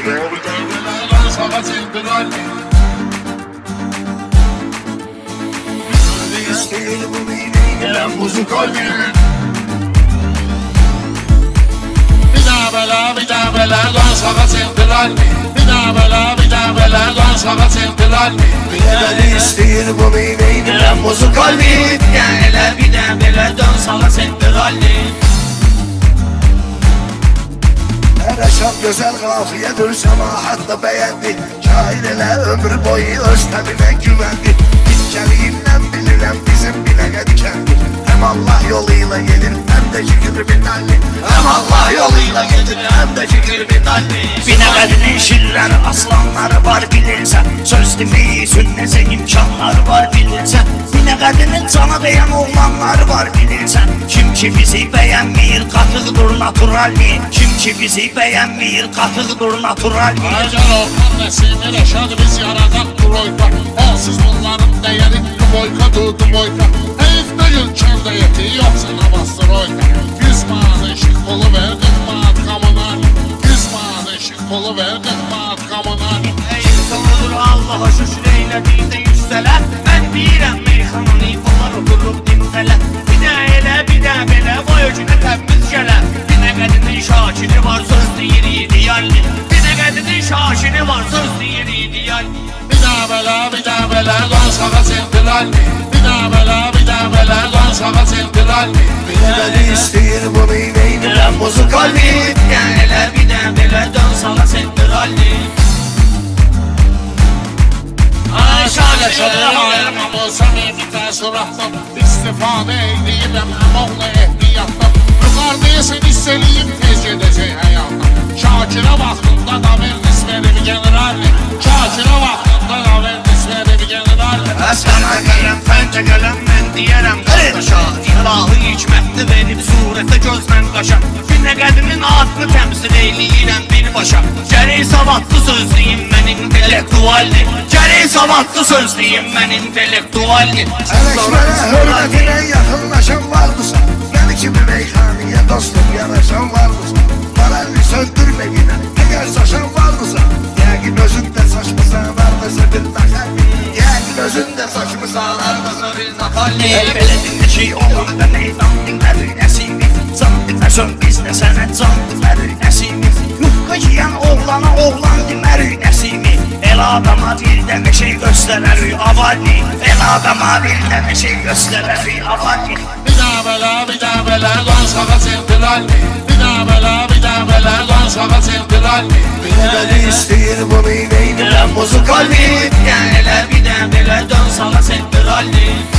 Lan sana sendiral İsteyir bu meyveyi gelen buzu kalbim. Bir daha bela lan sana sendiral Bir daha bela lan sana sendiral Bilemedi isteyir bu meyveyi gelen buzu kalbim. Hele bir de bela dön sana sendiral Her aşam güzel kafiyedir semahatla beğendi. Şair ile ömür boyu özlemine güvendi. İlkeliğimden bilirem bizim bile kendi. Hem Allah yoluyla gelir hem de şükür binalli. Hem Allah yoluyla gelir hem de şükür binalli. Binəqədinin şirləri, aslanları var bilirsən. Söz demeyi, sünnəsə imkanları var bilirsən. Binəqədinin cana deyən oğlanları var bilirsən. Kim ki bizi bəyənməyir, qatıqdır naturalli. Kim ki bizi bəyənməyir, qatıqdır naturalli. Acar Orhan Nesimi Reşad biz yaradan Troyka. Onsuz bunların değeri boyka durdu boyka. Heyif değil kör deyeti yoksa namazdır oyka. 100 manat ışık kolu verdik maat kamına. 100 manat ışık kolu verdik maat kamına. Olur Allah'a şükür eylədiysə yüksələr. Mən deyirəm meyxanın ifalar oturub dimsələr. Bir də elə, bir də belə vay öcünə təbbiz gələr. Binəqədinin şakiri var söz deyir idealli. Binəqədinin şakiri var söz deyir idealli. Bir daha bela lan sana sendiral Bir daha bela lan sana sendiral Bilemedi isteyir bu meyveyi gelen buzu kalbi. Elə bir də belə dön sana sendiralli. Yaşadığı ayrımam olsam evde suratım. İstifade eyleyim oğlu ehtiyatım. Yukarıdayısın isteliyim tez gedecek hayatım. Şakir'e vaxtında da vermiş verib generalli. Şakir'e vaxtında da vermiş verib generalli. Əsənə qələm, fəncə qələm, mən deyərəm qardaşa. İlahi hikmətli verib surətə gözmən qaşa. Binəqədinin adını təmsil eyləyirəm birbaşa. Gərək savadlı sözləyim mən intellektualli. Gərək savadlı sözləyim mən intellektualli. Ələkmənə hörmətine yaxınlaşan vardırsa. Beni kimi meyxaniyə dostum yanaşan vardırsa. Paralli söndürme yine eğer saçan vardırsa. Yəqin özündə saçmısan vardırsa bir nakalli. Yəqin özündə saçmısan vardırsa bir nakalli. Belə dinlə ki, olanda meydan dinləri nəsimi. Can dinləsən bizdə sənə can dinləri nəsimi. Yufqa yiyən oğlana oğlan dinləri nəsimi. El adama bir dənə şey göstərərik avalli. El adama bir dənə şey göstərərik avalli. Bir daha bela lan sana sendiral Bir daha bela lan sana sendiral Bilemedi isteyir bu meyveyi gelen buzu kalbi. Elə bir də belə dön sana sendiralli.